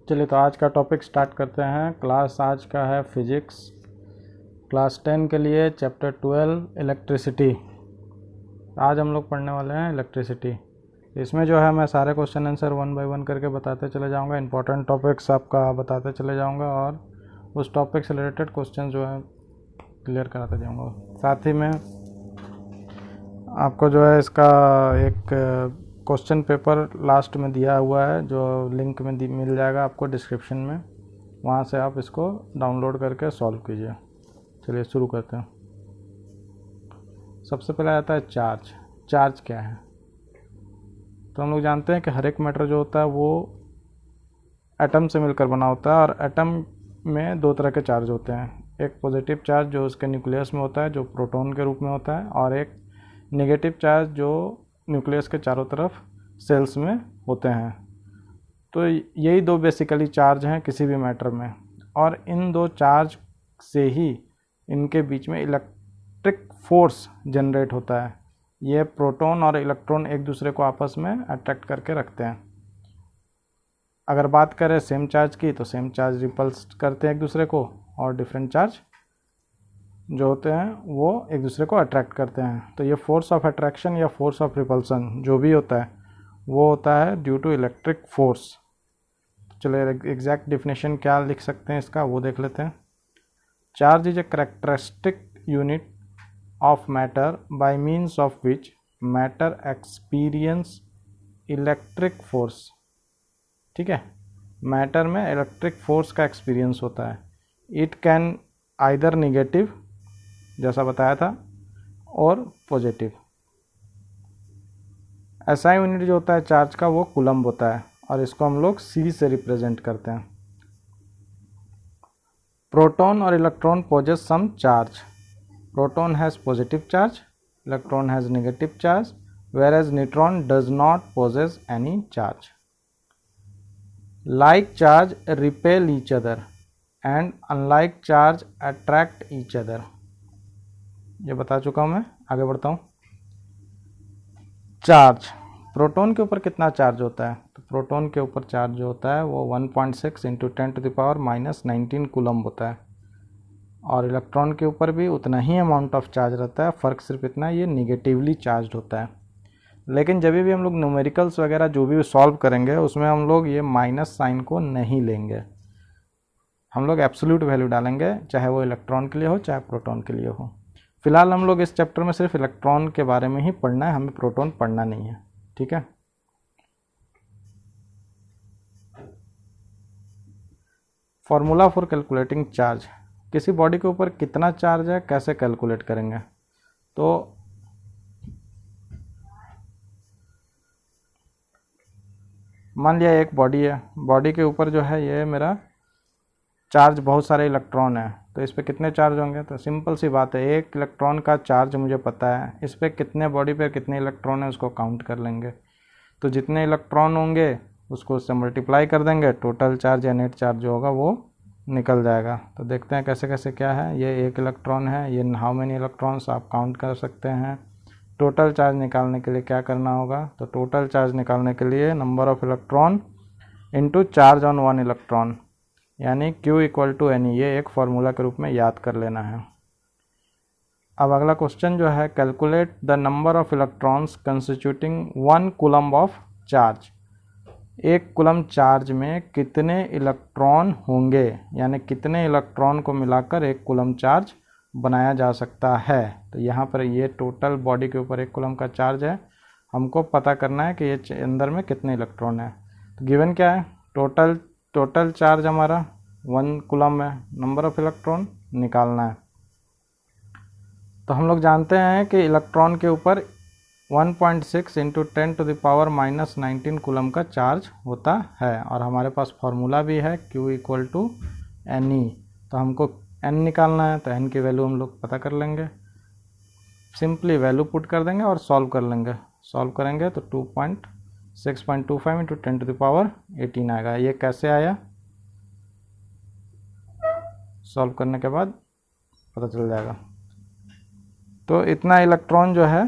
चलिए तो आज का टॉपिक स्टार्ट करते हैं। क्लास आज का है फिजिक्स, क्लास 10 के लिए चैप्टर 12 इलेक्ट्रिसिटी। आज हम लोग पढ़ने वाले हैं इलेक्ट्रिसिटी। इसमें जो है मैं सारे क्वेश्चन आंसर 1 बाय 1 करके बताते चले जाऊंगा, इंपॉर्टेंट टॉपिक्स आपका बताते चले जाऊंगा और उस टॉपिक से रिलेटेड क्वेश्चन जो है क्लियर कराते जाऊंगा। साथ ही में आपको जो है इसका एक क्वेश्चन पेपर लास्ट में दिया हुआ है, जो लिंक में मिल जाएगा आपको डिस्क्रिप्शन में, वहाँ से आप इसको डाउनलोड करके सॉल्व कीजिए। चलिए शुरू करते हैं। सबसे पहले आता है चार्ज। चार्ज क्या है? तो हम लोग जानते हैं कि हर एक मैटर जो होता है वो एटम से मिलकर बना होता है और एटम में दो तरह के चार्ज होते हैं। एक पॉजिटिव चार्ज जो उसके न्यूक्लियस में होता है, जो प्रोटॉन के रूप में होता है, और एक नेगेटिव चार्ज जो न्यूक्लियस के चारों तरफ सेल्स में होते हैं। तो यही दो बेसिकली चार्ज हैं किसी भी मैटर में, और इन दो चार्ज से ही इनके बीच में इलेक्ट्रिक फोर्स जनरेट होता है। ये प्रोटॉन और इलेक्ट्रॉन एक दूसरे को आपस में अट्रैक्ट करके रखते हैं। अगर बात करें सेम चार्ज की, तो सेम चार्ज रिपल्स करते हैं एक दूसरे को, और डिफरेंट चार्ज जो होते हैं वो एक दूसरे को अट्रैक्ट करते हैं। तो ये फोर्स ऑफ अट्रैक्शन या फोर्स ऑफ रिपल्सन जो भी होता है वो होता है ड्यू टू इलेक्ट्रिक फोर्स। चलिए एग्जैक्ट डिफिनेशन क्या लिख सकते हैं इसका वो देख लेते हैं। Charge is a characteristic unit of matter bye means of which matter experience electric force. ठीक है, मैटर में इलेक्ट्रिक फोर्स का एक्सपीरियंस होता है। इट कैन आइदर नेगेटिव जैसा बताया था और पॉजिटिव। ऐसा यूनिट जो होता है चार्ज का वो कूलम्ब होता है और इसको हम लोग C से रिप्रेजेंट करते हैं। प्रोटॉन और electron possess some charge. Proton has positive charge, electron has negative charge, whereas neutron does not possess any charge. Like charge repel each other and unlike charge attract each other। ये बता चुका हूँ मैं, आगे बढ़ता हूँ। Charge, proton के ऊपर कितना चार्ज होता है? तो प्रोटॉन के ऊपर चार्ज जो होता है वो 1.6 इंटू 10⁻⁻19 कूलम्ब होता है, और इलेक्ट्रॉन के ऊपर भी उतना ही अमाउंट ऑफ चार्ज रहता है। फ़र्क सिर्फ इतना, ये निगेटिवली चार्ज होता है। लेकिन जब भी हम लोग न्यूमेरिकल्स वगैरह जो भी सॉल्व करेंगे उसमें हम लोग ये माइनस साइन को नहीं लेंगे, हम लोग एब्सोल्यूट वैल्यू डालेंगे, चाहे वो इलेक्ट्रॉन के लिए हो चाहे प्रोटॉन के लिए हो। फिलहाल हम लोग इस चैप्टर में सिर्फ इलेक्ट्रॉन के बारे में ही पढ़ना है, हमें प्रोटॉन पढ़ना नहीं है। ठीक है, फॉर्मूला फॉर कैलकुलेटिंग चार्ज। किसी बॉडी के ऊपर कितना चार्ज है कैसे कैलकुलेट करेंगे? तो मान लिया एक बॉडी है, बॉडी के ऊपर जो है ये मेरा चार्ज बहुत सारे इलेक्ट्रॉन है, तो इस पर कितने चार्ज होंगे? तो सिंपल सी बात है, एक इलेक्ट्रॉन का चार्ज मुझे पता है, इस पर कितने बॉडी पे कितने इलेक्ट्रॉन है उसको काउंट कर लेंगे। तो जितने इलेक्ट्रॉन होंगे उसको उससे मल्टीप्लाई कर देंगे, टोटल चार्ज या नेट चार्ज जो होगा वो निकल जाएगा। तो देखते हैं कैसे कैसे क्या है। ये एक इलेक्ट्रॉन है, ये हाउ मेनी इलेक्ट्रॉन्स आप काउंट कर सकते हैं। टोटल चार्ज निकालने के लिए क्या करना होगा? तो टोटल चार्ज निकालने के लिए number of electron into charge on one electron, यानी Q इक्वल टू NE, ये एक फार्मूला के रूप में याद कर लेना है। अब अगला क्वेश्चन जो है, calculate the number of electrons constituting 1 coulomb of charge. एक कूलम्ब चार्ज में कितने इलेक्ट्रॉन होंगे, यानी कितने इलेक्ट्रॉन को मिलाकर एक कूलम्ब चार्ज बनाया जा सकता है। तो यहाँ पर ये टोटल बॉडी के ऊपर एक कूलम्ब का चार्ज है, हमको पता करना है कि ये अंदर में कितने इलेक्ट्रॉन है। तो गिवन क्या है? टोटल चार्ज हमारा 1 कूलम्ब है, नंबर ऑफ इलेक्ट्रॉन निकालना है। तो हम लोग जानते हैं कि इलेक्ट्रॉन के ऊपर 1.6 इंटू 10⁻⁻19 कूलम्ब का चार्ज होता है, और हमारे पास फार्मूला भी है Q इक्वल टू NE। तो हमको N निकालना है, तो N की वैल्यू हम लोग पता कर लेंगे, सिंपली वैल्यू पुट कर देंगे और सॉल्व कर लेंगे। सॉल्व करेंगे तो 6.25 इंटू 10⁻18 आएगा। ये कैसे आया सॉल्व करने के बाद पता चल जाएगा। तो इतना इलेक्ट्रॉन जो है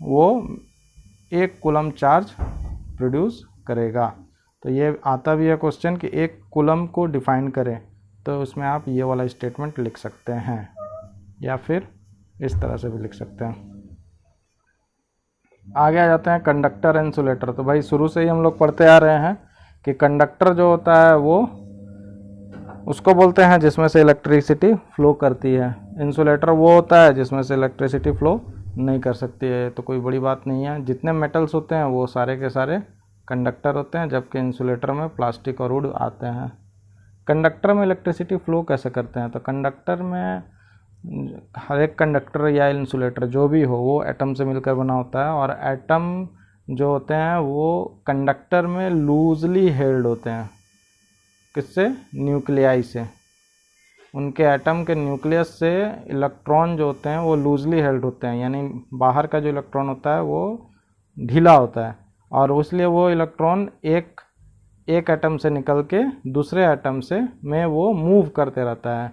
वो एक कूलम्ब चार्ज प्रोड्यूस करेगा। तो ये आता भी है क्वेश्चन कि एक कूलम को डिफाइन करें, तो उसमें आप ये वाला स्टेटमेंट लिख सकते हैं, या फिर इस तरह से भी लिख सकते हैं। आगे आ जाते हैं कंडक्टर इंसुलेटर। तो भाई शुरू से ही हम लोग पढ़ते आ रहे हैं कि कंडक्टर जो होता है वो उसको बोलते हैं जिसमें से इलेक्ट्रिसिटी फ्लो करती है। इंसुलेटर वो होता है जिसमें से इलेक्ट्रिसिटी फ्लो नहीं कर सकती है। तो कोई बड़ी बात नहीं है, जितने मेटल्स होते हैं वो सारे के सारे कंडक्टर होते हैं, जबकि इंसुलेटर में प्लास्टिक और वुड आते हैं। कंडक्टर में इलेक्ट्रिसिटी फ्लो कैसे करते हैं? तो कंडक्टर में हर एक कंडक्टर या इंसुलेटर जो भी हो वो एटम से मिलकर बना होता है, और एटम जो होते हैं वो कंडक्टर में लूजली हेल्ड होते हैं। किससे? न्यूक्लियाई से। उनके एटम के न्यूक्लियस से इलेक्ट्रॉन जो होते हैं वो लूजली हेल्ड होते हैं, यानी बाहर का जो इलेक्ट्रॉन होता है वो ढीला होता है, और इसलिए वो इलेक्ट्रॉन एक एटम से निकल के दूसरे एटम से में वो मूव करते रहता है।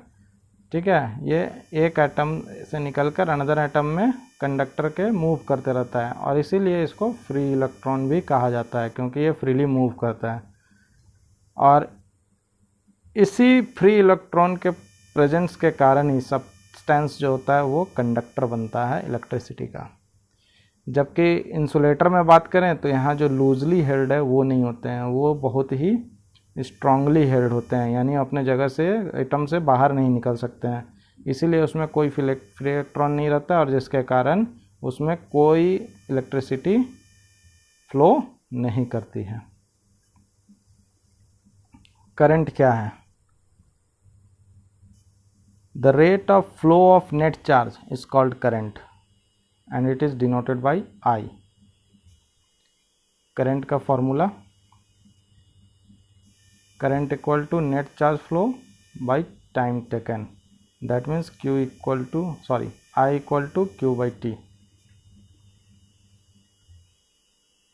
ठीक है, ये एक एटम से निकलकर अनदर एटम में कंडक्टर के मूव करते रहता है, और इसीलिए इसको फ्री इलेक्ट्रॉन भी कहा जाता है, क्योंकि ये फ्रीली मूव करता है। और इसी फ्री इलेक्ट्रॉन के प्रेजेंस के कारण ही सब्सटेंस जो होता है वो कंडक्टर बनता है इलेक्ट्रिसिटी का। जबकि इंसुलेटर में बात करें तो यहाँ जो लूजली हेल्ड है वो नहीं होते हैं, वो बहुत ही स्ट्रांगली हेल्ड होते हैं, यानी अपने जगह से एटम से बाहर नहीं निकल सकते हैं। इसीलिए उसमें कोई फ्री इलेक्ट्रॉन नहीं रहता, और जिसके कारण उसमें कोई इलेक्ट्रिसिटी फ्लो नहीं करती है। करंट क्या है? The rate of flow of net charge is called current and it is denoted by I. Current का formula, current equal to net charge flow by time taken, that means I equal to Q by T।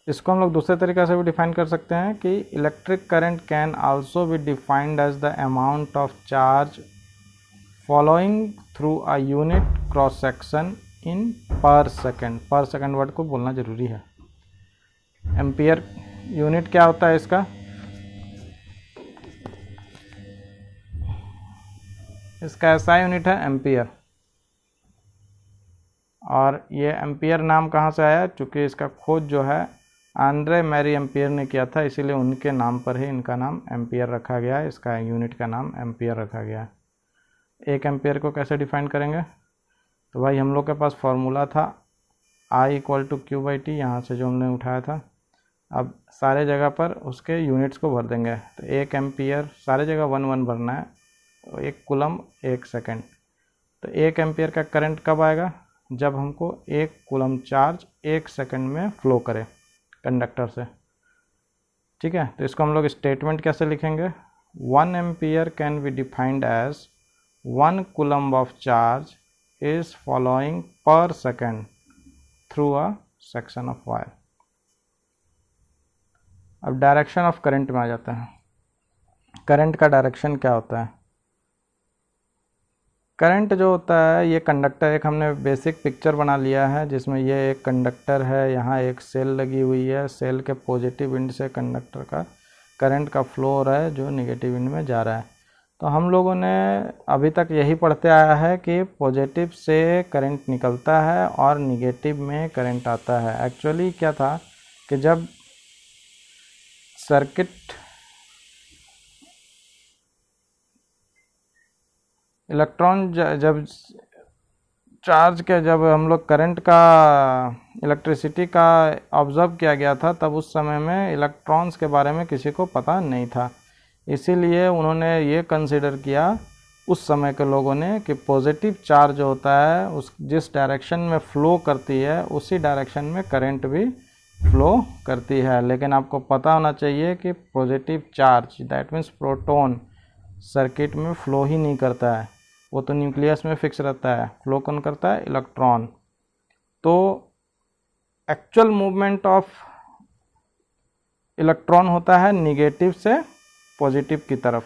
इसको हम लोग दूसरे तरीके से भी define कर सकते हैं कि electric current can also be defined as the amount of charge flowing through a unit cross section in per second. पर सेकेंड वर्ड को बोलना जरूरी है। एम्पियर यूनिट क्या होता है इसका? इसका ऐसा यूनिट है एम्पियर, और ये एम्पियर नाम कहाँ से आया? चूँकि इसका खोज जो है आंद्रे मैरी एम्पियर ने किया था, इसीलिए उनके नाम पर ही इनका नाम एम्पियर रखा गया है, इसका यूनिट का नाम एम्पियर रखा गया है। एक एम्पियर को कैसे डिफाइन करेंगे? तो भाई हम लोग के पास फॉर्मूला था I equal to Q by T, यहाँ से जो हमने उठाया था। अब सारे जगह पर उसके यूनिट्स को भर देंगे, तो एक एम्पियर सारे जगह 1 भरना है, तो एक कूलम 1 सेकेंड। तो एक एम्पियर का करंट कब आएगा? जब हमको एक कूलम चार्ज 1 सेकेंड में फ्लो करे कंडक्टर से। ठीक है, तो इसको हम लोग स्टेटमेंट कैसे लिखेंगे? 1 ampere can be defined as 1 coulomb of charge is following per second through a section of wire। अब डायरेक्शन ऑफ करंट में आ जाते हैं। करंट का डायरेक्शन क्या होता है? करंट जो होता है ये कंडक्टर, एक हमने बेसिक पिक्चर बना लिया है जिसमें ये एक कंडक्टर है, यहाँ एक सेल लगी हुई है, सेल के पॉजिटिव एंड से कंडक्टर का करंट का फ्लो हो रहा है जो नेगेटिव एंड में जा रहा है। तो हम लोगों ने अभी तक यही पढ़ते आया है कि पॉजिटिव से करंट निकलता है और निगेटिव में करंट आता है। एक्चुअली क्या था कि जब सर्किट इलेक्ट्रॉन जब चार्ज के जब हम लोग करंट का इलेक्ट्रिसिटी का ऑब्जर्व किया गया था, तब उस समय में इलेक्ट्रॉन्स के बारे में किसी को पता नहीं था। इसीलिए उन्होंने ये कंसिडर किया उस समय के लोगों ने कि पॉजिटिव चार्ज जो होता है उस जिस डायरेक्शन में फ़्लो करती है उसी डायरेक्शन में करंट भी फ़्लो करती है। लेकिन आपको पता होना चाहिए कि positive charge that means proton circuit में फ़्लो ही नहीं करता है, वो तो न्यूक्लियस में फिक्स रहता है। फ़्लो कौन करता है? इलेक्ट्रॉन। तो एक्चुअल मूवमेंट ऑफ इलेक्ट्रॉन होता है निगेटिव से पॉजिटिव की तरफ,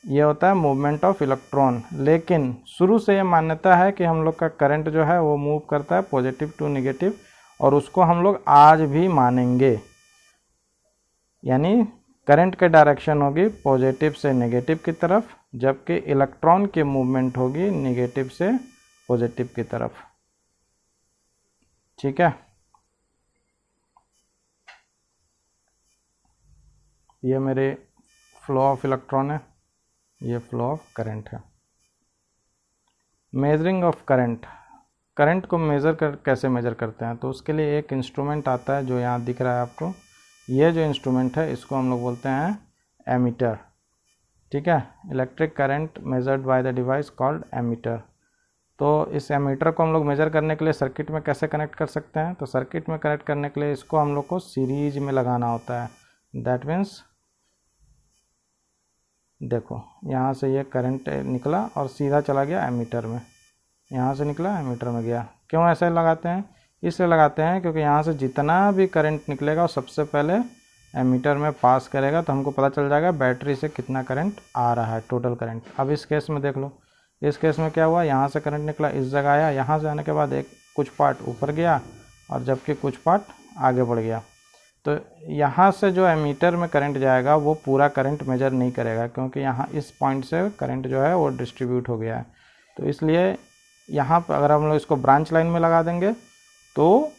ये होता है मूवमेंट ऑफ इलेक्ट्रॉन। लेकिन शुरू से ये मान्यता है कि हम लोग का करंट जो है वो मूव करता है पॉजिटिव टू निगेटिव, और उसको हम लोग आज भी मानेंगे। यानी करंट की डायरेक्शन होगी पॉजिटिव से नेगेटिव की तरफ, जबकि इलेक्ट्रॉन की मूवमेंट होगी नेगेटिव से पॉजिटिव की तरफ। ठीक है, ये मेरे फ्लो ऑफ इलेक्ट्रॉन है, ये फ्लो ऑफ करंट है। मेजरिंग ऑफ करंट, करंट को कैसे मेजर करते हैं, तो उसके लिए एक इंस्ट्रूमेंट आता है जो यहाँ दिख रहा है आपको। ये जो इंस्ट्रूमेंट है इसको हम लोग बोलते हैं एमीटर। ठीक है, electric current measured by the device called ammeter. तो इस एमीटर को हम लोग मेजर करने के लिए सर्किट में कैसे कनेक्ट कर सकते हैं, तो सर्किट में कनेक्ट करने के लिए इसको हम लोग को सीरीज में लगाना होता है। दैट मीन्स देखो यहाँ से ये करंट निकला और सीधा चला गया एमीटर में, यहाँ से निकला एमीटर में गया। क्यों ऐसे लगाते हैं, इसलिए लगाते हैं क्योंकि यहाँ से जितना भी करंट निकलेगा वो सबसे पहले एमीटर में पास करेगा, तो हमको पता चल जाएगा बैटरी से कितना करंट आ रहा है, टोटल करंट। अब इस केस में देख लो, इस केस में क्या हुआ, यहाँ से करंट निकला, इस जगह आया, यहाँ से आने के बाद कुछ पार्ट ऊपर गया और जबकि कुछ पार्ट आगे बढ़ गया। तो यहाँ से जो एमीटर में करंट जाएगा वो पूरा करंट मेजर नहीं करेगा, क्योंकि यहाँ इस पॉइंट से करंट जो है वो डिस्ट्रीब्यूट हो गया है। तो इसलिए यहाँ पर अगर हम लोग इसको ब्रांच लाइन में लगा देंगे तो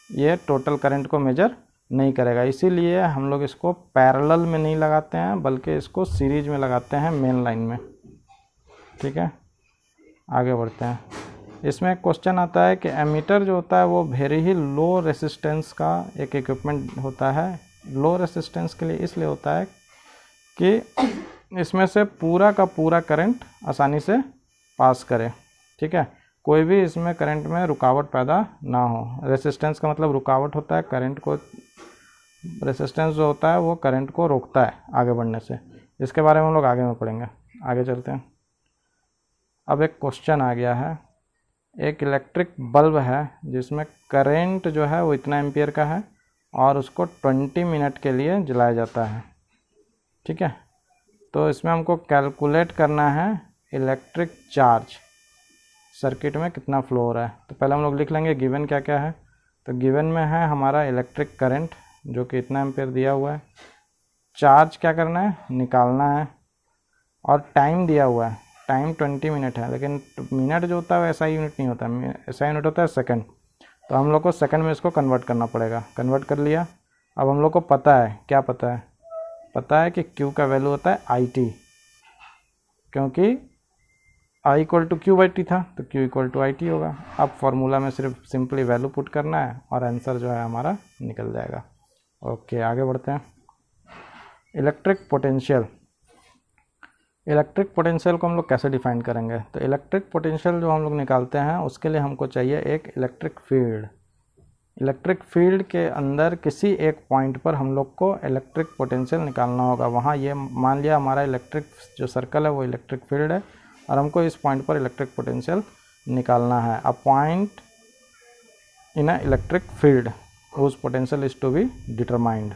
ये टोटल करंट को मेजर नहीं करेगा। इसीलिए हम लोग इसको पैरेलल में नहीं लगाते हैं, बल्कि इसको सीरीज में लगाते हैं, मेन लाइन में। ठीक है, आगे बढ़ते हैं। इसमें एक क्वेश्चन आता है कि एमीटर जो होता है वो वेरी ही लो रेसिस्टेंस का एक इक्विपमेंट होता है। लो रेसिस्टेंस के लिए इसलिए होता है कि इसमें से पूरा का पूरा करंट आसानी से पास करे। ठीक है, कोई भी इसमें करंट में रुकावट पैदा ना हो। रेसिस्टेंस का मतलब रुकावट होता है, करंट को, रेसिस्टेंस जो होता है वो करंट को रोकता है आगे बढ़ने से। इसके बारे में हम लोग आगे में पढ़ेंगे। आगे चलते हैं। अब एक क्वेश्चन आ गया है, एक इलेक्ट्रिक बल्ब है जिसमें करंट जो है वो इतना एम्पियर का है और उसको 20 मिनट के लिए जलाया जाता है। ठीक है, तो इसमें हमको कैलकुलेट करना है इलेक्ट्रिक चार्ज, सर्किट में कितना फ्लो हो रहा है। तो पहले हम लोग लिख लेंगे गिवन क्या क्या है। तो गिवन में है हमारा इलेक्ट्रिक करंट जो कि इतना एम्पियर दिया हुआ है, चार्ज क्या करना है, निकालना है, और टाइम दिया हुआ है, टाइम 20 मिनट है, लेकिन मिनट जो होता है ऐसा यूनिट नहीं होता, ऐसा यूनिट होता है सेकंड। तो हम लोग को सेकंड में इसको कन्वर्ट करना पड़ेगा। कन्वर्ट कर लिया। अब हम लोग को पता है, क्या पता है, पता है कि Q का वैल्यू होता है IT, क्योंकि I equal to Q by T था, तो Q इक्वल टू IT होगा। अब फॉर्मूला में सिर्फ सिंपली वैल्यू पुट करना है और आंसर जो है हमारा निकल जाएगा। ओके, आगे बढ़ते हैं। इलेक्ट्रिक पोटेंशियल, इलेक्ट्रिक पोटेंशियल को हम लोग कैसे डिफाइन करेंगे, तो इलेक्ट्रिक पोटेंशियल जो हम लोग निकालते हैं उसके लिए हमको चाहिए एक इलेक्ट्रिक फील्ड। इलेक्ट्रिक फील्ड के अंदर किसी एक पॉइंट पर हम लोग को इलेक्ट्रिक पोटेंशियल निकालना होगा। वहाँ ये मान लिया हमारा इलेक्ट्रिक जो सर्कल है वो इलेक्ट्रिक फील्ड है और हमको इस पॉइंट पर इलेक्ट्रिक पोटेंशियल निकालना है। A point in a electric field whose potential is to be determined.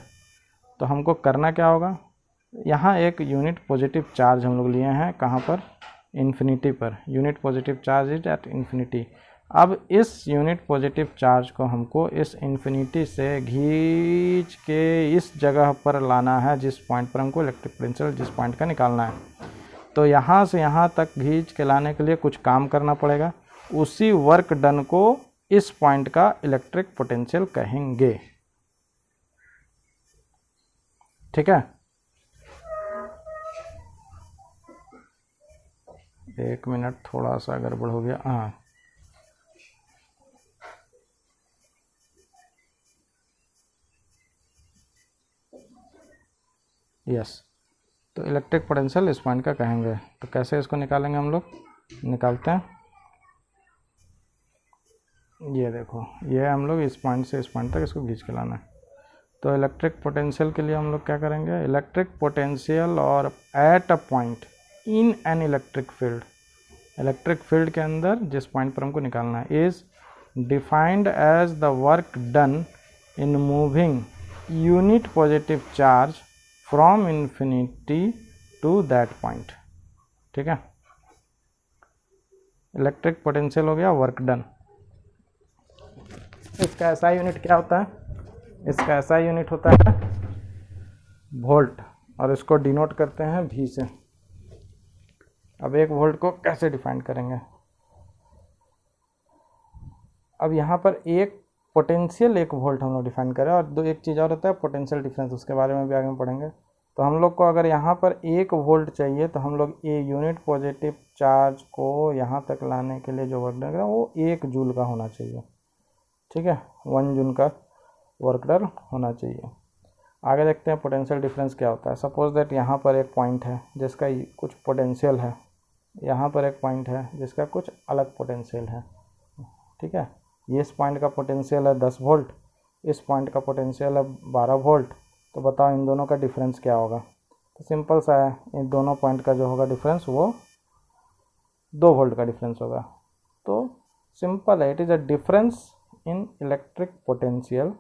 तो हमको करना क्या होगा, यहाँ एक यूनिट पॉजिटिव चार्ज हम लोग लिए हैं, कहाँ पर, इन्फिनिटी पर। Unit positive charge is at infinity. अब इस यूनिट पॉजिटिव चार्ज को हमको इस इन्फिनिटी से खींच के इस जगह पर लाना है जिस पॉइंट पर हमको इलेक्ट्रिक पोटेंशियल जिस पॉइंट का निकालना है। तो यहाँ से यहाँ तक खींच के लाने के लिए कुछ काम करना पड़ेगा। उसी वर्क डन को इस पॉइंट का इलेक्ट्रिक पोटेंशियल कहेंगे। ठीक है, एक मिनट, थोड़ा सा गड़बड़ हो गया। हाँ, यस, तो इलेक्ट्रिक पोटेंशियल इस पॉइंट का कहेंगे। तो कैसे इसको निकालेंगे, हम लोग निकालते हैं। ये देखो, ये हम लोग इस पॉइंट से इस पॉइंट तक इसको खींच के लाना है। तो इलेक्ट्रिक पोटेंशियल के लिए हम लोग क्या करेंगे, इलेक्ट्रिक पोटेंशियल और at a point in an electric field, electric field के अंदर जिस पॉइंट पर हमको निकालना है, is defined as the work done in moving unit positive charge from infinity to that point. ठीक है, इलेक्ट्रिक पोटेंशियल हो गया वर्क डन। इसका ऐसा यूनिट क्या होता है, इसका ऐसा यूनिट होता है वोल्ट, और इसको डिनोट करते हैं V से। अब 1 वोल्ट को कैसे डिफाइन करेंगे? अब यहाँ पर एक पोटेंशियल 1 वोल्ट हम लोग डिफाइन करें, और दो एक चीज़ और होता है पोटेंशियल डिफरेंस, उसके बारे में भी आगे में पढ़ेंगे। तो हम लोग को अगर यहाँ पर 1 वोल्ट चाहिए तो हम लोग ये यूनिट पॉजिटिव चार्ज को यहाँ तक लाने के लिए जो वर्क डन है वो 1 जूल का होना चाहिए, ठीक है, 1 जूल का वर्क डन होना चाहिए। आगे देखते हैं पोटेंशियल डिफरेंस क्या होता है। सपोज दैट यहाँ पर एक पॉइंट है जिसका कुछ पोटेंशियल है, यहाँ पर एक पॉइंट है जिसका कुछ अलग पोटेंशियल है, ठीक है। ये इस पॉइंट का पोटेंशियल है 10 वोल्ट, इस पॉइंट का पोटेंशियल है 12 वोल्ट। तो बताओ इन दोनों का डिफरेंस क्या होगा? तो सिंपल सा है, इन दोनों पॉइंट का जो होगा डिफरेंस वो 2 वोल्ट का डिफरेंस होगा। तो सिंपल है, it is a difference in electric potential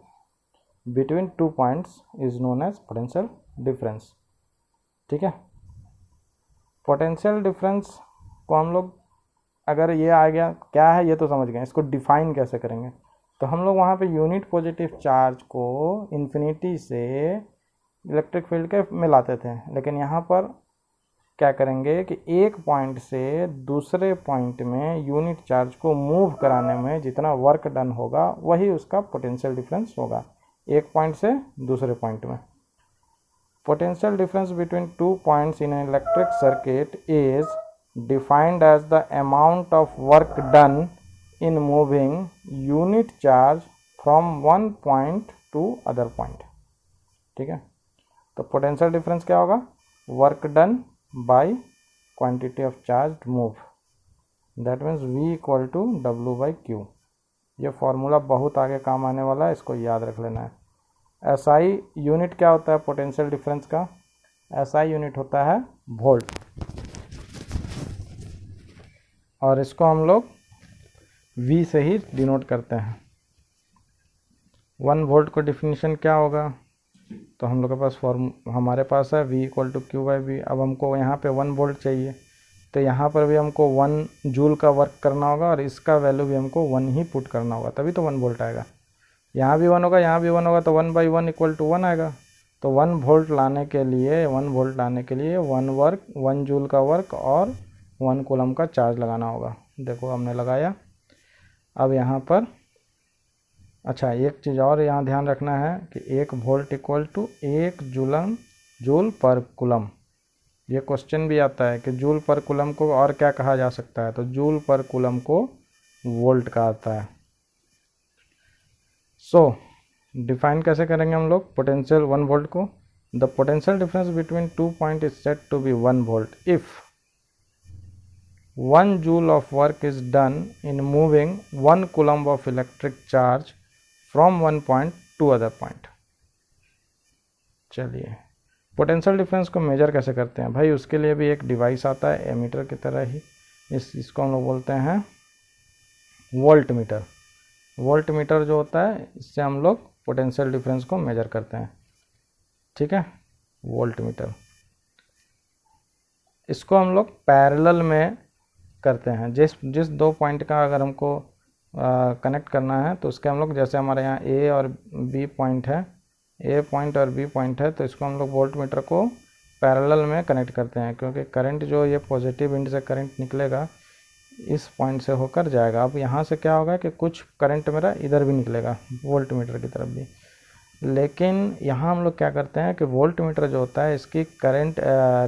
between 2 points is known as potential difference, ठीक है। पोटेंशियल डिफरेंस को हम लोग, अगर ये आ गया क्या है ये तो समझ गए, इसको डिफाइन कैसे करेंगे? तो हम लोग वहाँ पे यूनिट पॉजिटिव चार्ज को इन्फिनिटी से इलेक्ट्रिक फील्ड के में लाते थे, लेकिन यहाँ पर क्या करेंगे कि एक पॉइंट से दूसरे पॉइंट में यूनिट चार्ज को मूव कराने में जितना वर्क डन होगा वही उसका पोटेंशियल डिफरेंस होगा, एक पॉइंट से दूसरे पॉइंट में। Potential difference between 2 points in an electric circuit is defined as the amount of work done in moving unit charge from one point to other point, ठीक है। तो पोटेंशियल डिफरेंस क्या होगा? Work done by quantity of charge move, that means V equal to W by Q। ये formula बहुत आगे काम आने वाला है, इसको याद रख लेना है। SI यूनिट क्या होता है पोटेंशियल डिफरेंस का? SI यूनिट होता है वोल्ट, और इसको हम लोग V से ही डिनोट करते हैं। 1 वोल्ट को डिफिनीशन क्या होगा? तो हम लोग के पास हमारे पास है V equal to Q by V। अब हमको यहाँ पे 1 वोल्ट चाहिए, तो यहाँ पर भी हमको 1 जूल का वर्क करना होगा, और इसका वैल्यू भी हमको 1 ही पुट करना होगा, तभी तो 1 वोल्ट आएगा। यहाँ भी 1 होगा, यहाँ भी 1 होगा, तो 1 बाई 1 इक्वल टू 1 आएगा। तो 1 वोल्ट लाने के लिए 1 जूल का वर्क और 1 कूलम का चार्ज लगाना होगा। देखो हमने लगाया। अब यहाँ पर अच्छा एक चीज़ और यहाँ ध्यान रखना है कि 1 volt equal to 1 joule per coulomb. ये क्वेश्चन भी आता है कि जूल पर कूलम को और क्या कहा जा सकता है? तो जूल पर कूलम को वोल्ट का आता है। सो डिफाइन कैसे करेंगे हम लोग पोटेंशियल 1 वोल्ट को? The potential difference between 2 point is set to be 1 volt if 1 joule of work is done in moving 1 coulomb of electric charge from one point to other point। चलिए potential difference को major कैसे करते हैं भाई? उसके लिए भी एक डिवाइस आता है एमीटर की तरह ही, इसको हम लोग बोलते हैं वोल्ट मीटर। वोल्ट मीटर जो होता है इससे हम लोग पोटेंशियल डिफरेंस को मेजर करते हैं, ठीक है। वोल्ट मीटर, इसको हम लोग पैरेलल में करते हैं। जिस 2 पॉइंट का अगर हमको कनेक्ट करना है तो उसके हम लोग, जैसे हमारे यहाँ A और B पॉइंट है, A पॉइंट और B पॉइंट है, तो इसको हम लोग वोल्ट मीटर को पैरेलल में कनेक्ट करते हैं, क्योंकि करंट जो ये पॉजिटिव एंड से करंट निकलेगा इस पॉइंट से होकर जाएगा। अब यहाँ से क्या होगा कि कुछ करंट मेरा इधर भी निकलेगा वोल्ट मीटर की तरफ भी, लेकिन यहाँ हम लोग क्या करते हैं कि वोल्ट मीटर जो होता है इसकी करंट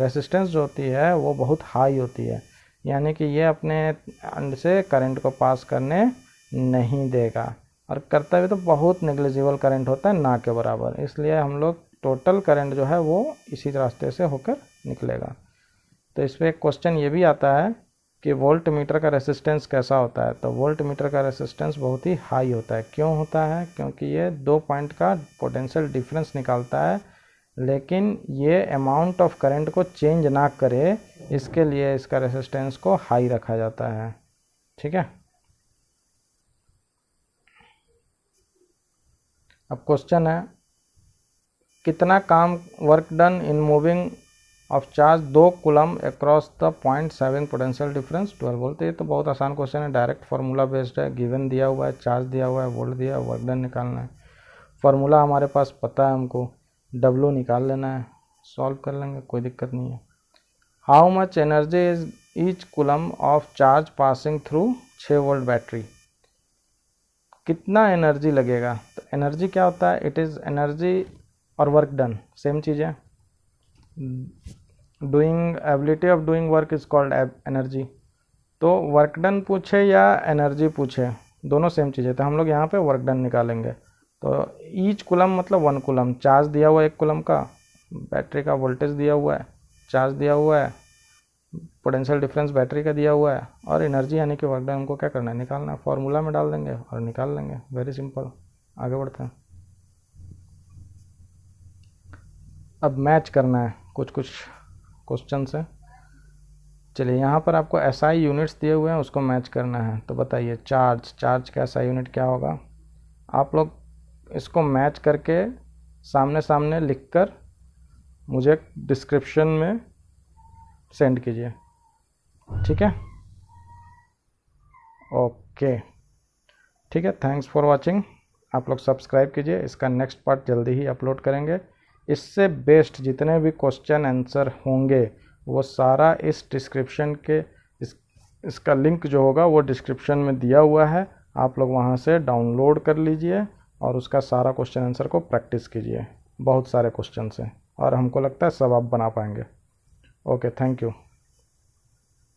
रेसिस्टेंस जो होती है वो बहुत हाई होती है, यानी कि ये अपने अंड से करंट को पास करने नहीं देगा, और करता भी तो बहुत नेग्लिजिबल करंट होता है, ना के बराबर। इसलिए हम लोग टोटल करंट जो है वो इसी रास्ते से होकर निकलेगा। तो इस पर एक क्वेश्चन ये भी आता है कि वोल्ट मीटर का रेसिस्टेंस कैसा होता है? तो वोल्ट मीटर का रेसिस्टेंस बहुत ही हाई होता है। क्यों होता है? क्योंकि ये 2 पॉइंट का पोटेंशियल डिफरेंस निकालता है, लेकिन ये अमाउंट ऑफ करंट को चेंज ना करे, इसके लिए इसका रेसिस्टेंस को हाई रखा जाता है, ठीक है। अब क्वेश्चन है कितना काम work done in moving of charge 2 coulomb across the 0.7 potential difference 12 volt. ये तो बहुत आसान क्वेश्चन है, डायरेक्ट फार्मूला बेस्ड है, गिवन दिया हुआ है, चार्ज दिया हुआ है, वोल्ट दिया है, वर्क डन निकालना है। फार्मूला हमारे पास पता है हमको W निकाल लेना है, सॉल्व कर लेंगे, कोई दिक्कत नहीं है। How much energy is each coulomb of charge passing through 6 volt battery, कितना एनर्जी लगेगा। तो एनर्जी क्या होता है, इट इज़ एनर्जी और वर्क डन, सेम चीज़ है। Doing ability of doing work is called energy. तो वर्क डन पूछे या एनर्जी पूछे, दोनों सेम चीज़ है, तो हम लोग यहाँ पे वर्क डन निकालेंगे। तो ईच कूलम मतलब 1 कूलम, चार्ज दिया हुआ है 1 कूलम का, बैटरी का वोल्टेज दिया हुआ है, चार्ज दिया हुआ है, पोटेंशियल डिफरेंस बैटरी का दिया हुआ है, और एनर्जी यानी कि वर्क डन हमको क्या करना है, निकालना है। फॉर्मूला में डाल देंगे और निकाल लेंगे, वेरी सिंपल। आगे बढ़ते हैं। अब मैच करना है कुछ कुछ क्वेश्चन से। चलिए यहाँ पर आपको एसआई यूनिट्स दिए हुए हैं, उसको मैच करना है। तो बताइए चार्ज का एसआई यूनिट क्या होगा। आप लोग इसको मैच करके सामने सामने लिखकर मुझे डिस्क्रिप्शन में सेंड कीजिए, ठीक है। ओके, ठीक है, थैंक्स फॉर वाचिंग। आप लोग सब्सक्राइब कीजिए, इसका नेक्स्ट पार्ट जल्दी ही अपलोड करेंगे। इससे बेस्ट जितने भी क्वेश्चन आंसर होंगे वो सारा इस डिस्क्रिप्शन के इसका लिंक जो होगा वो डिस्क्रिप्शन में दिया हुआ है, आप लोग वहाँ से डाउनलोड कर लीजिए और उसका सारा क्वेश्चन आंसर को प्रैक्टिस कीजिए, बहुत सारे क्वेश्चन हैं और हमको लगता है सब आप बना पाएंगे। Okay, thank you.